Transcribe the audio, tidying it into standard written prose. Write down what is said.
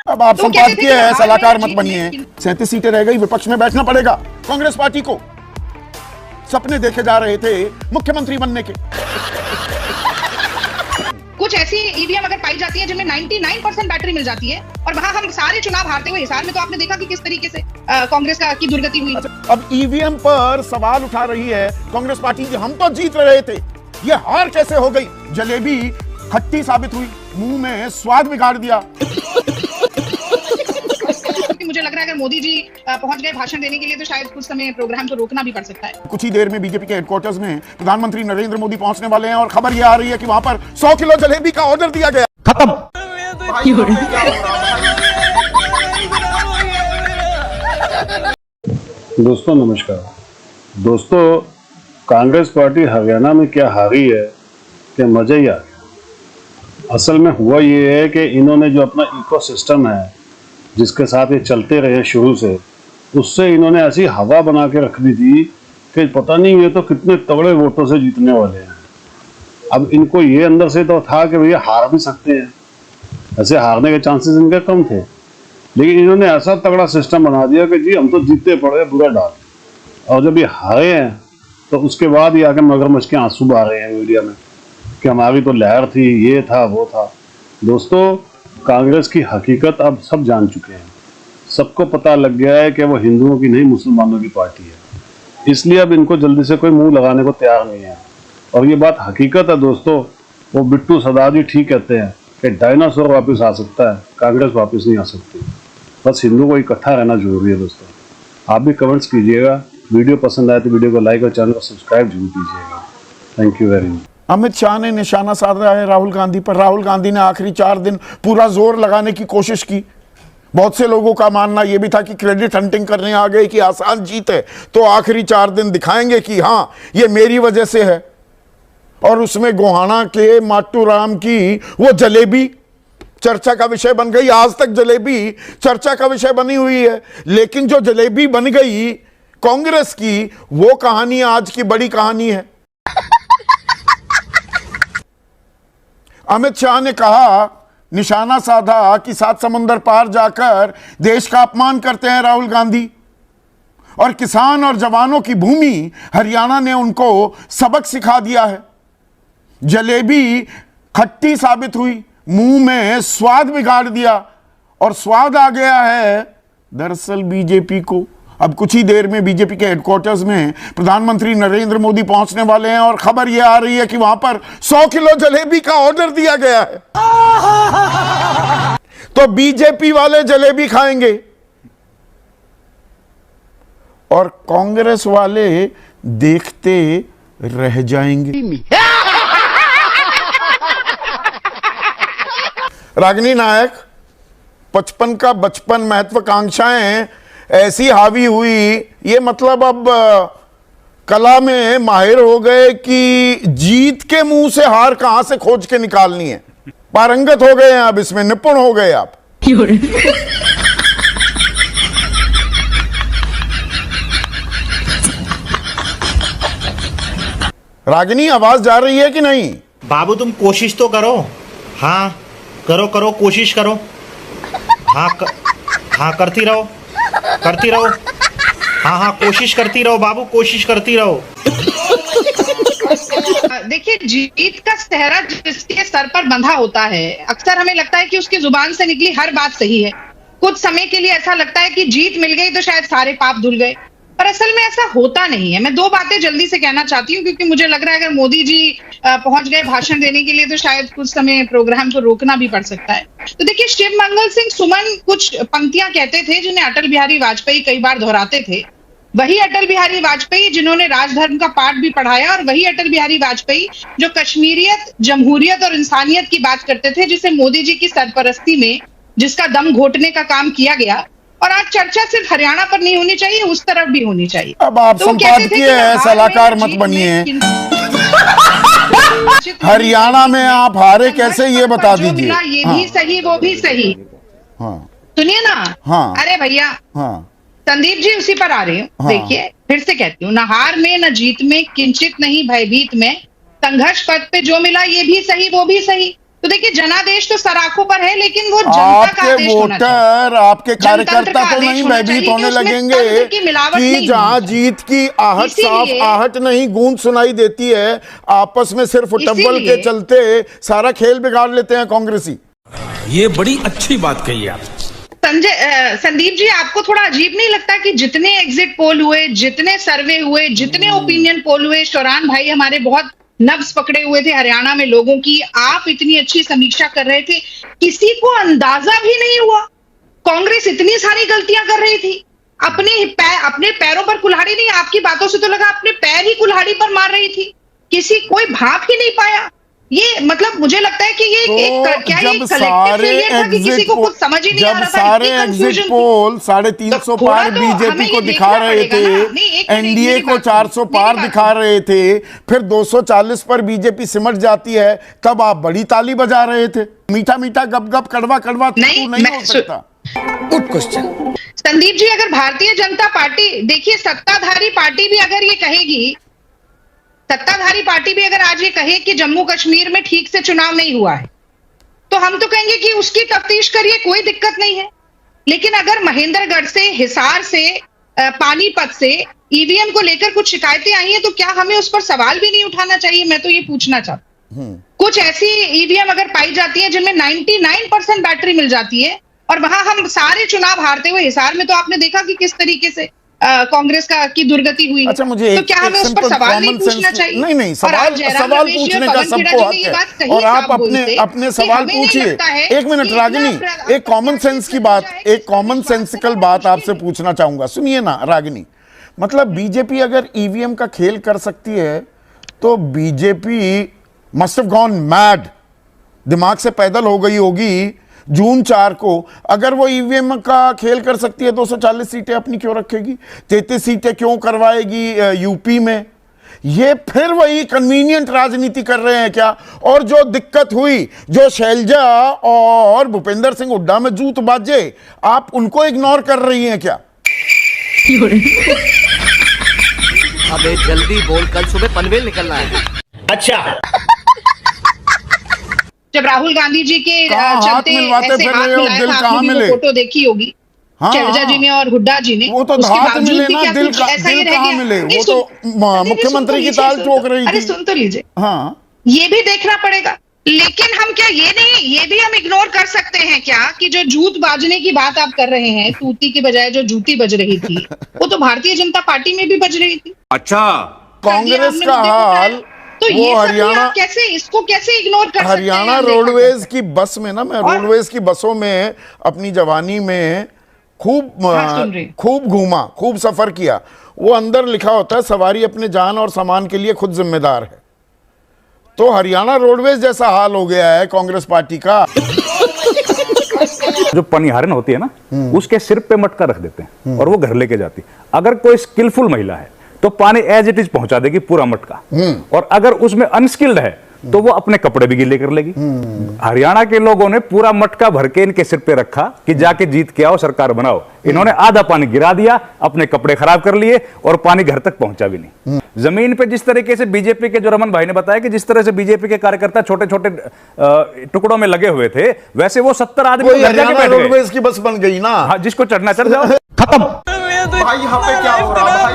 अब आप तो संपादकीय है, सलाहकार मत बनिए। 37 सीटें रह गई, विपक्ष में बैठना पड़ेगा कांग्रेस पार्टी को। सपने देखे जा रहे थे मुख्यमंत्री बनने के। कुछ ऐसी ईवीएम अगर पाई जाती है जिनमें 99% बैटरी मिल जाती है और वहां हम सारे चुनाव हारते हुए, हिसार में तो आपने देखा कि किस तरीके से कांग्रेस की दुर्गति हुई। अब ईवीएम पर सवाल उठा रही है कांग्रेस पार्टी, हम तो जीत रहे थे, ये हार कैसे हो गई? जलेबी खट्टी साबित हुई, मुंह में स्वाद बिगाड़ दिया। मुझे लग रहा है अगर मोदी जी पहुंच गए भाषण देने के लिए तो शायद कुछ समय प्रोग्राम को रोकना भी पड़ सकता है। कुछ ही देर में बीजेपी के हेडक्वार्टर्स में प्रधानमंत्री नरेंद्र मोदी पहुंचने वाले हैं और खबर यह आ रही है कि वहां पर 100 किलो जलेबी का ऑर्डर दिया गया। खत्म। दोस्तों नमस्कार। दोस्तों, कांग्रेस पार्टी हरियाणा में क्या हारी है कि मजा ही आ गया। असल में हुआ ये है कि इन्होंने जो अपना इकोसिस्टम है जिसके साथ ये चलते रहे शुरू से, उससे इन्होंने ऐसी हवा बना के रख दी थी कि पता नहीं ये तो कितने तगड़े वोटों से जीतने वाले हैं। अब इनको ये अंदर से तो था कि भैया हार भी सकते हैं, ऐसे हारने के चांसेस इनके कम थे, लेकिन इन्होंने ऐसा तगड़ा सिस्टम बना दिया कि जी हम तो जीतते पड़े बुरा डाल। और जब ये हारे हैं तो उसके बाद ये आके मगरमच्छ के आंसू बहा रहे हैं मीडिया में कि हमारी तो लहर थी, ये था वो था। दोस्तों, कांग्रेस की हकीकत अब सब जान चुके हैं। सबको पता लग गया है कि वो हिंदुओं की नहीं मुसलमानों की पार्टी है, इसलिए अब इनको जल्दी से कोई मुंह लगाने को तैयार नहीं है। और ये बात हकीकत है दोस्तों। वो बिट्टू सरदार जी ठीक कहते हैं कि डायनासोर वापस आ सकता है, कांग्रेस वापस नहीं आ सकती। बस हिंदू को इकट्ठा रहना जरूरी है। दोस्तों, आप भी कमेंट्स कीजिएगा, वीडियो पसंद आए तो वीडियो को लाइक और चैनल को सब्सक्राइब जरूर कीजिएगा। Thank you very much. Amit Shah ने निशाना साधा है राहुल गांधी पर। राहुल गांधी ने आखिरी 4 दिन पूरा जोर लगाने की कोशिश की। बहुत से लोगों का मानना यह भी था कि क्रेडिट हंटिंग करने आ गए कि आसान जीत है तो आखिरी 4 दिन दिखाएंगे कि हां ये मेरी वजह से है। और उसमें गोहाना के माट्टू राम की वो जलेबी चर्चा का विषय बन गई। आज तक जलेबी चर्चा का विषय बनी हुई है, लेकिन जो जलेबी बन गई कांग्रेस की, वो कहानी आज की बड़ी कहानी है। अमित शाह ने कहा, निशाना साधा कि 7 समुंदर पार जाकर देश का अपमान करते हैं राहुल गांधी, और किसान और जवानों की भूमि हरियाणा ने उनको सबक सिखा दिया है। जलेबी खट्टी साबित हुई, मुंह में स्वाद बिगाड़ दिया, और स्वाद आ गया है दरअसल बीजेपी को। अब कुछ ही देर में बीजेपी के हेडक्वार्टर्स में प्रधानमंत्री नरेंद्र मोदी पहुंचने वाले हैं और खबर यह आ रही है कि वहां पर 100 किलो जलेबी का ऑर्डर दिया गया है। तो बीजेपी वाले जलेबी खाएंगे और कांग्रेस वाले देखते रह जाएंगे। रागिनी नायक, 55 का बचपन, महत्वाकांक्षाएं ऐसी हावी हुई, ये मतलब अब कला में माहिर हो गए कि जीत के मुंह से हार कहां से खोज के निकालनी है। पारंगत हो गए हैं, अब इसमें निपुण हो गए आप। रागिनी, आवाज जा रही है कि नहीं? बाबू तुम कोशिश तो करो। हाँ करो कोशिश करो। हाँ करती रहो। हाँ कोशिश करती रहो बाबू, कोशिश करती रहो। देखिए, जीत का सेहरा जिसके सर पर बंधा होता है, अक्सर हमें लगता है कि उसकी जुबान से निकली हर बात सही है। कुछ समय के लिए ऐसा लगता है कि जीत मिल गई तो शायद सारे पाप धुल गए, पर असल में ऐसा होता नहीं है। मैं 2 बातें जल्दी से कहना चाहती हूँ क्योंकि मुझे लग रहा है अगर मोदी जी पहुंच गए भाषण देने के लिए तो शायद कुछ समय प्रोग्राम को रोकना भी पड़ सकता है। तो देखिए, शिव मंगल सिंह सुमन कुछ पंक्तियां कहते थे जिन्हें अटल बिहारी वाजपेयी कई बार दोहराते थे। वही अटल बिहारी वाजपेयी जिन्होंने राजधर्म का पाठ भी पढ़ाया, और वही अटल बिहारी वाजपेयी जो कश्मीरियत, जमहूरियत और इंसानियत की बात करते थे, जिसे मोदी जी की सरपरस्ती में जिसका दम घोटने का काम किया गया। और आज चर्चा सिर्फ हरियाणा पर नहीं होनी चाहिए, उस तरफ भी होनी चाहिए। अब आप संपादकीय है, सलाहकार मत बनिए। हरियाणा में आप हारे कैसे, ये बता दीजिए। ये भी सही, वो भी सही। हाँ सुनिए ना। हाँ। अरे भैया, हाँ संदीप जी उसी पर आ रहे हूँ। हाँ। देखिए, फिर से कहती हूँ, न हार में न जीत में, किंचित नहीं भयभीत में, संघर्ष पथ पे जो मिला ये भी सही वो भी सही। तो देखिए जनादेश तो सराखों पर है, लेकिन वो जनता का आपके आदेश होना चाहिए। वोटर, आपके जनतंत्र कार्यकर्ता का तो आदेश नहीं होना भयभीत चाहिए होने कि उसमें लगेंगे तंत्र की मिलावट कि नहीं जहां होगी। जीत की आहट, साफ इसीलिए- आहट नहीं गूंज सुनाई देती है, आपस में सिर्फ उटव्वल के इसीलिए- चलते सारा खेल बिगाड़ लेते हैं कांग्रेसी। ये बड़ी अच्छी बात कही आप। संदीप जी, आपको थोड़ा अजीब नहीं लगता कि जितने एग्जिट पोल हुए, जितने सर्वे हुए, जितने ओपिनियन पोल हुए, शौरान भाई हमारे बहुत नब्ज पकड़े हुए थे हरियाणा में लोगों की, आप इतनी अच्छी समीक्षा कर रहे थे, किसी को अंदाजा भी नहीं हुआ कांग्रेस इतनी सारी गलतियां कर रही थी। अपने पैरों पर कुल्हाड़ी नहीं, आपकी बातों से तो लगा अपने पैर ही कुल्हाड़ी पर मार रही थी, कोई भाप ही नहीं पाया। ये मतलब मुझे लगता है कि ये क्या ये जब कलेक्टिव सारे फेलियर था कि किसी को कुछ समझ ही नहीं आ जब रहा था, सारे इतनी एग्जिट confusion थी। पोल 350 तो थोड़ा पार तो बीजेपी हमें को ये दिखा देखना रहे पड़ेगा थे, ना। नहीं, एक मिनट, एनडीए मेरी को बात 400 सुनो, पार मेरी दिखा बात रहे थे, फिर 240 पर बीजेपी सिमट जाती है, तब आप बड़ी ताली बजा रहे थे। मीठा मीठा गप गप कड़वा कड़वा नहीं, नहीं मैं हो सकता। Good question. संदीप जी, अगर भारतीय जनता पार्टी, देखिए सत्ताधारी पार्टी भी अगर ये कहेगी, सत्ताधारी पार्टी भी अगर आज ये कहे कि जम्मू कश्मीर में ठीक से चुनाव नहीं हुआ है, तो हम तो कहेंगे कि उसकी तफ्तीश करिए, कोई दिक्कत नहीं है। लेकिन अगर महेंद्रगढ़ से, हिसार से, पानीपत से ईवीएम को लेकर कुछ शिकायतें आई हैं, तो क्या हमें उस पर सवाल भी नहीं उठाना चाहिए? मैं तो ये पूछना चाहता हूं। कुछ ऐसी ईवीएम अगर पाई जाती है जिनमें 99% बैटरी मिल जाती है, और वहां हम सारे चुनाव हारते हुए, हिसार में तो आपने देखा कि किस तरीके से कांग्रेस की दुर्गति हुई। अच्छा, मुझे तो क्या हमें उस पर सवाल नहीं पूछना चाहिए? नहीं, और आप सवाल जयराम सवाल रमेश जी और पूछने का पवन खेड़ा सबको जी ने ये हक बात है, कही और आप साफ अपने बोलते अपने कि सवाल हमें नहीं पूछिए। लगता है एक मिनट कि रागिनी, इतना एक कॉमन सेंस की बात, एक कॉमन सेंसिकल बात आपसे पूछना चाहूंगा, सुनिए ना रागिनी। मतलब बीजेपी अगर ईवीएम का खेल कर सकती है, तो BJP must have gone mad, दिमाग से पैदल हो गई होगी। जून 4 को अगर वो ईवीएम का खेल कर सकती है, 240 सीटें अपनी क्यों रखेगी, 33 सीटें क्यों करवाएगी यूपी में? ये फिर वही कन्वीनियंट राजनीति कर रहे हैं क्या? और जो दिक्कत हुई, जो शैलजा और भूपेंद्र सिंह हुड्डा में जूत बाजे, आप उनको इग्नोर कर रही हैं क्या? अबे जल्दी बोल, कल सुबह पनवेल निकलना है। अच्छा, जब राहुल गांधी जी के कहाँ हाथ चलते मिलवाते ऐसे फिर हाथ रहे हो, मिलाया दिल था, कहाँ आपने भी वो मिले? फोटो देखी होगी, हाँ, शैलजा जी ने और हुड्डा जी ने। वो तो उसके हाथ बावजूद मिले भी ना, क्या दिल कुछ ऐसा ही दिल रह कहाँ गया? मिले? नहीं, वो तो अरे मुख्यमंत्री की सुन तो ताल लीजिए, ठोक रही अरे थी। सुन तो लीजिए, हाँ, ये भी देखना पड़ेगा। लेकिन हम क्या ये भी हम इग्नोर कर सकते हैं क्या कि जो जूत बाजने की बात आप कर रहे हैं, तूती की बजाय जो जूती बज रही थी, वो तो भारतीय जनता पार्टी में भी बज रही थी। अच्छा, कांग्रेस का हाल, तो वो ये सब भी हरियाणा, आप कैसे इसको कैसे इग्नोर कर सकते हैं? हरियाणा हम देखा रोडवेज करते की बस में ना, मैं और- रोडवेज की बसों में अपनी जवानी में हाँ, सुन रही। खूब घूमा, खूब सफर किया। वो अंदर लिखा होता है सवारी अपने जान और सामान के लिए खुद जिम्मेदार है। तो हरियाणा रोडवेज जैसा हाल हो गया है कांग्रेस पार्टी का। जो पनिहारन होती है ना, उसके सिर पे मटका रख देते हैं और वो घर लेके जाती है। अगर कोई स्किलफुल महिला है तो पानी एज इट इज पहुंचा देगी पूरा मटका, और अगर उसमें अनस्किल्ड है तो वो अपने कपड़े भी गीले कर लेगी। हरियाणा के लोगों ने पूरा मटका भर के इनके सिर पे रखा कि जाके जीत के आओ, सरकार बनाओ। इन्होंने आधा पानी गिरा दिया, अपने कपड़े खराब कर लिए और पानी घर तक पहुंचा भी नहीं। जमीन पे जिस तरीके से बीजेपी के, जो रमन भाई ने बताया कि जिस तरह से बीजेपी के कार्यकर्ता छोटे छोटे टुकड़ों में लगे हुए थे, वैसे वो 70 आदमी कोई घर जाके हरियाणा बैठ गए। रोडवेज की बस बन गई ना। हाँ, जिसको चढ़ना चढ़ जाओ, खत्म। भाई यहाँ पे क्या हो रहा भाई?